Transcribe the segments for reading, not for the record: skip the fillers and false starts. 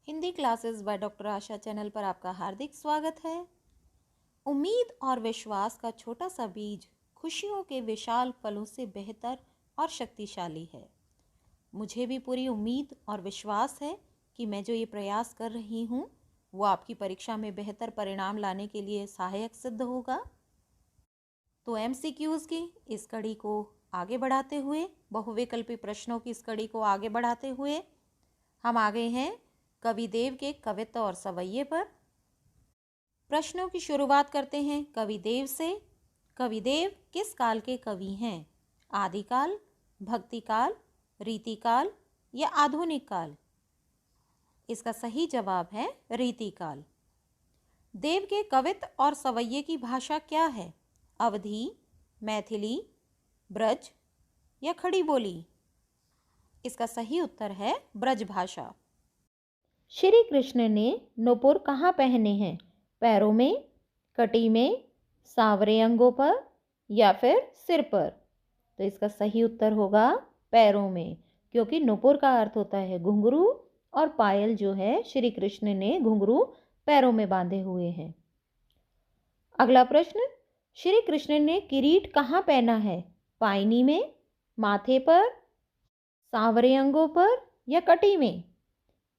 Hindi classes by doctor Asha channel पर आपका हार्दिक स्वागत है। उम्मीद और विश्वास का छोटा सा बीज खुशियों के विशाल फलों से बेहतर और शक्तिशाली है। मुझे भी पूरी उम्मीद और विश्वास है कि मैं जो ये प्रयास कर रही हूँ वो आपकी परीक्षा में बेहतर परिणाम लाने के लिए सहायक सिद्ध होगा। तो एमसीक्यूज़ की इस कड़ी को आगे बढ़ाते हुए, बहुविकल्पी प्रश्नों की इस कड़ी को आगे बढ़ाते हुए हम आ गए हैं कविदेव के कवित्व और सवैये पर। प्रश्नों की शुरुआत करते हैं कविदेव से। कविदेव किस काल के कवि हैं? आदिकाल, भक्तिकाल, रीतिकाल या आधुनिक काल? इसका सही जवाब है रीतिकाल। देव के कवित्व और सवैये की भाषा क्या है? अवधी, मैथिली, ब्रज या खड़ी बोली? इसका सही उत्तर है ब्रज भाषा। श्री कृष्ण ने नूपुर कहाँ पहने हैं? पैरों में, कटी में, सांवरे अंगों पर या फिर सिर पर? तो इसका सही उत्तर होगा पैरों में, क्योंकि नूपुर का अर्थ होता है घुंघरू और पायल जो है श्री कृष्ण ने घुंघरू पैरों में बांधे हुए हैं। अगला प्रश्न, श्री कृष्ण ने किरीट कहाँ पहना है? पायनी में, माथे पर, सांवरे अंगों पर या कटी में?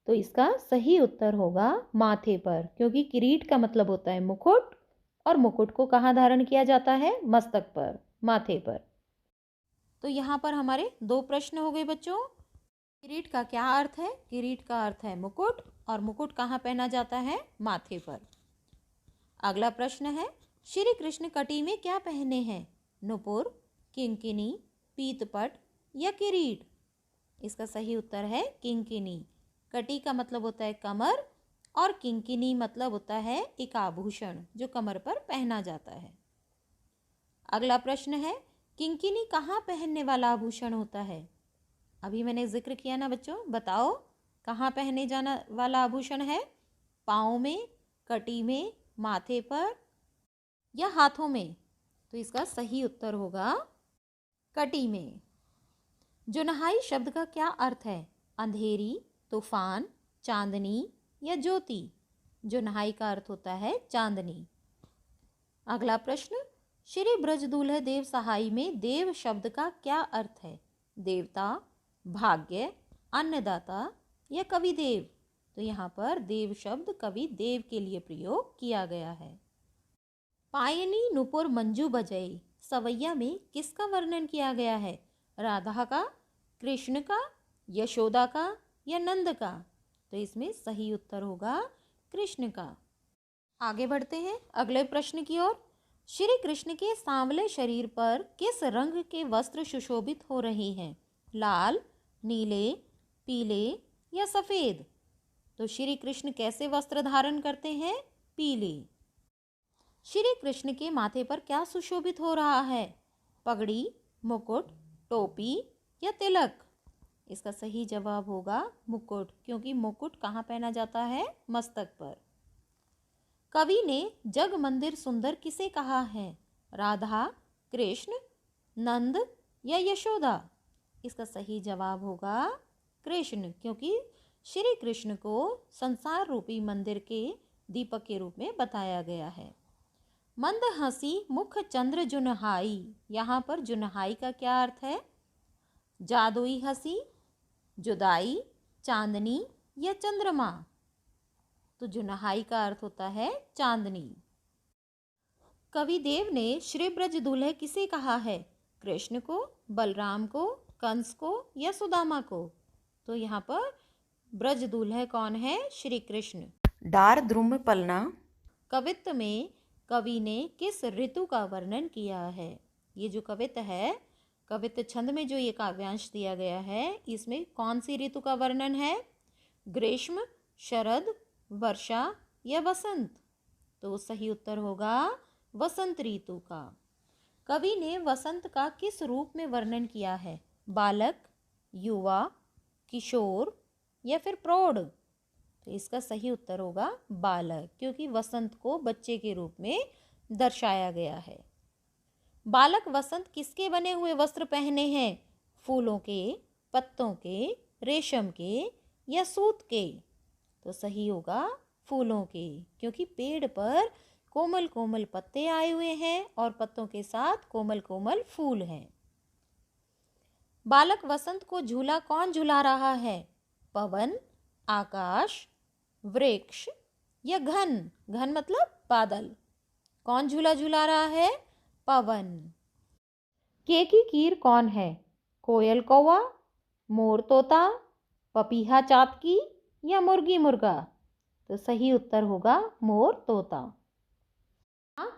तो इसका सही उत्तर होगा माथे पर, क्योंकि किरीट का मतलब होता है मुकुट और मुकुट को कहाँ धारण किया जाता है? मस्तक पर, माथे पर। तो यहाँ पर हमारे दो प्रश्न हो गए बच्चों। किरीट का क्या अर्थ है? किरीट का अर्थ है मुकुट, और मुकुट कहाँ पहना जाता है? माथे पर। अगला प्रश्न है, श्री कृष्ण कटी में क्या पहने हैं? नुपुर, किंकिनी, पीतपट या किरीट? इसका सही उत्तर है किंकिनी। कटी का मतलब होता है कमर और किंकिनी मतलब होता है एक आभूषण जो कमर पर पहना जाता है। अगला प्रश्न है, किंकिनी कहाँ पहनने वाला आभूषण होता है? अभी मैंने जिक्र किया ना बच्चों, बताओ कहाँ पहने जाना वाला आभूषण है? पाँव में, कटी में, माथे पर या हाथों में? तो इसका सही उत्तर होगा कटी में। जुनहाई शब्द का क्या अर्थ है? अंधेरी, तूफान, चांदनी या ज्योति? जुनहाई का अर्थ होता है चांदनी। अगला प्रश्न, श्री ब्रज दूल्हे देव सहाई में देव शब्द का क्या अर्थ है? देवता, भाग्य, अन्नदाता या कवि देव? तो यहाँ पर देव शब्द कवि देव के लिए प्रयोग किया गया है। पायनी नुपुर मंजू बजई सवैया में किसका वर्णन किया गया है? राधा का, कृष्ण का, यशोदा का या नंद का? तो इसमें सही उत्तर होगा कृष्ण का। आगे बढ़ते हैं अगले प्रश्न की ओर। श्री कृष्ण के सांवले शरीर पर किस रंग के वस्त्र सुशोभित हो रहे हैं? लाल, नीले, पीले या सफेद? तो श्री कृष्ण कैसे वस्त्र धारण करते हैं? पीले। श्री कृष्ण के माथे पर क्या सुशोभित हो रहा है? पगड़ी, मुकुट, टोपी या तिलक? इसका सही जवाब होगा मुकुट, क्योंकि मुकुट कहाँ पहना जाता है? मस्तक पर। कवि ने जग मंदिर सुंदर किसे कहा है? राधा, कृष्ण, नंद या यशोदा? इसका सही जवाब होगा कृष्ण, क्योंकि श्री कृष्ण को संसार रूपी मंदिर के दीपक के रूप में बताया गया है। मंद हंसी मुख चंद्र जुनहाई, यहाँ पर जुनहाई का क्या अर्थ है? जादुई हंसी, जुदाई, चांदनी या चंद्रमा? तो जुनहाई का अर्थ होता है चांदनी। कवि देव ने श्री ब्रज दूल्हे किसे कहा है? कृष्ण को, बलराम को, कंस को या सुदामा को? तो यहाँ पर ब्रज दूल्हे कौन है? श्री कृष्ण। डार द्रुम पलना कवित्व में कवि ने किस ऋतु का वर्णन किया है? ये जो कवित्व है, कवित्व छंद में जो ये काव्यांश दिया गया है, इसमें कौन सी ऋतु का वर्णन है? ग्रीष्म, शरद, वर्षा या वसंत? तो सही उत्तर होगा वसंत ऋतु का। कवि ने वसंत का किस रूप में वर्णन किया है? बालक, युवा, किशोर या फिर प्रौढ़? तो इसका सही उत्तर होगा बालक, क्योंकि वसंत को बच्चे के रूप में दर्शाया गया है। बालक वसंत किसके बने हुए वस्त्र पहने हैं? फूलों के, पत्तों के, रेशम के या सूत के? तो सही होगा फूलों के, क्योंकि पेड़ पर कोमल कोमल पत्ते आए हुए हैं और पत्तों के साथ कोमल कोमल फूल हैं। बालक वसंत को झूला कौन झुला रहा है? पवन, आकाश, वृक्ष या घन? घन मतलब बादल। कौन झूला झूला रहा है? पवन। के की कीर कौन है? कोयल कौवा, मोर तोता, पपीहा चातकी या मुर्गी मुर्गा? तो सही उत्तर होगा मोर तोता।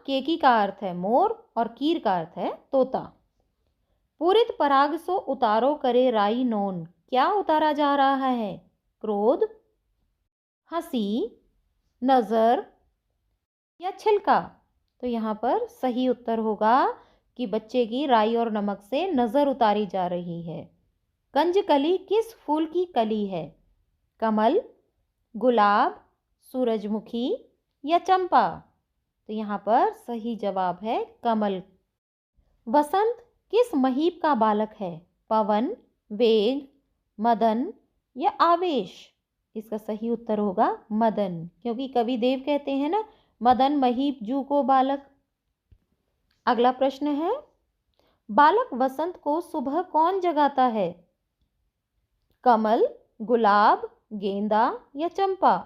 केकी का अर्थ है मोर और कीर का अर्थ है तोता। पूरित पराग सो उतारो करे राई नोन, क्या उतारा जा रहा है? क्रोध, हंसी, नजर या छिलका? तो यहाँ पर सही उत्तर होगा कि बच्चे की राई और नमक से नजर उतारी जा रही है। कंजकली किस फूल की कली है? कमल, गुलाब, सूरजमुखी या चंपा? तो यहाँ पर सही जवाब है कमल। वसंत किस महीप का बालक है? पवन, वेग, मदन या आवेश? इसका सही उत्तर होगा मदन, क्योंकि कवि देव कहते हैं ना, मदन महीप जू को बालक। अगला प्रश्न है, बालक वसंत को सुबह कौन जगाता है? कमल, गुलाब, गेंदा या चंपा?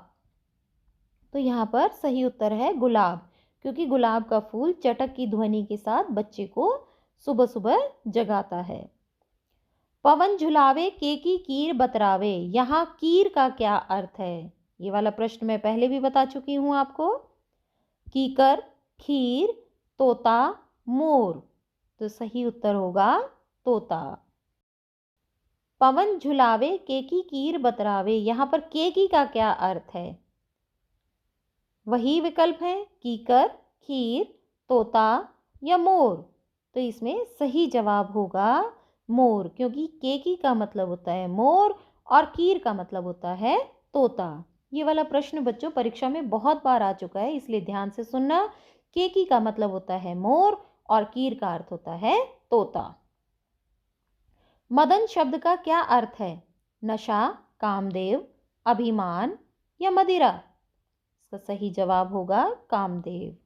तो यहाँ पर सही उत्तर है गुलाब, क्योंकि गुलाब का फूल चटक की ध्वनि के साथ बच्चे को सुबह सुबह जगाता है। पवन झुलावे के की कीर बतरावे, यहाँ कीर का क्या अर्थ है? ये वाला प्रश्न मैं पहले भी बता चुकी हूँ आपको। कीकर, खीर, तोता, मोर? तो सही उत्तर होगा तोता। पवन झुलावे के की कीर बतरावे, यहाँ पर के का क्या अर्थ है? वही विकल्प है कीकर, खीर, तोता या मोर? तो इसमें सही जवाब होगा मोर, क्योंकि केकी का मतलब होता है मोर और कीर का मतलब होता है तोता। ये वाला प्रश्न बच्चों परीक्षा में बहुत बार आ चुका है, इसलिए ध्यान से सुनना। केकी का मतलब होता है मोर और कीर का अर्थ होता है तोता। मदन शब्द का क्या अर्थ है? नशा, कामदेव, अभिमान या मदिरा? इसका सही जवाब होगा कामदेव।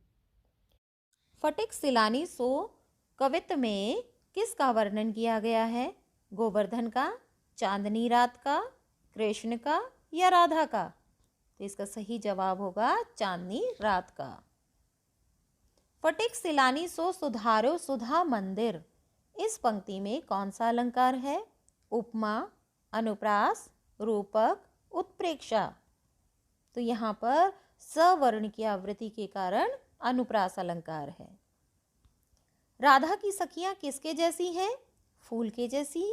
फटिक सिलानी सो कवित्त में किसका वर्णन किया गया है? गोवर्धन का, चांदनी रात का, कृष्ण का या राधा का? तो इसका सही जवाब होगा चांदनी रात का। फटिक सिलानी सो सुधारो सुधा मंदिर, इस पंक्ति में कौन सा अलंकार है? उपमा, अनुप्रास, रूपक, उत्प्रेक्षा? तो यहाँ पर सवर्ण की आवृत्ति के कारण अनुप्रास अलंकार है। राधा की सखियां किसके जैसी हैं? फूल के जैसी,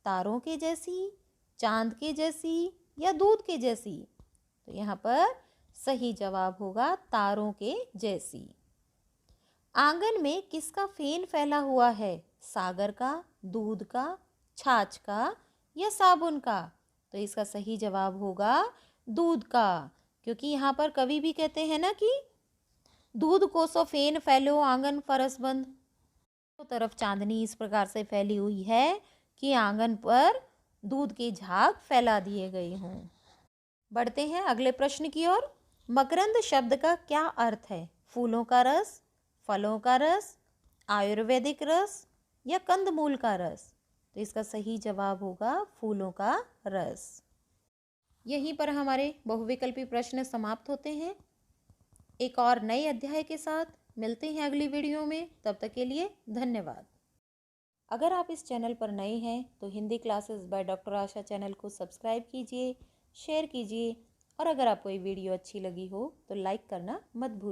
तारों के जैसी, चांद के जैसी या दूध के जैसी? तो यहाँ पर सही जवाब होगा तारों के जैसी। आंगन में किसका फेन फैला हुआ है? सागर का, दूध का, छाछ का या साबुन का? तो इसका सही जवाब होगा दूध का, क्योंकि यहाँ पर कवि भी कहते हैं ना कि दूध को सो फेन फैलो आंगन फरस बंद। तो तरफ चांदनी इस प्रकार से फैली हुई है कि आंगन पर दूध के झाग फैला दिए गए हों। बढ़ते हैं अगले प्रश्न की ओर। मकरंद शब्द का क्या अर्थ है? फूलों का रस, फलों का रस, आयुर्वेदिक रस या कंदमूल का रस? तो इसका सही जवाब होगा फूलों का रस। यहीं पर हमारे बहुविकल्पी प्रश्न समाप्त होते हैं। एक और नए अध्याय के साथ मिलते हैं अगली वीडियो में। तब तक के लिए धन्यवाद। अगर आप इस चैनल पर नए हैं तो Hindi classes by doctor Asha channel को सब्सक्राइब कीजिए, शेयर कीजिए और अगर आपको ये वीडियो अच्छी लगी हो तो लाइक करना मत भूलिए।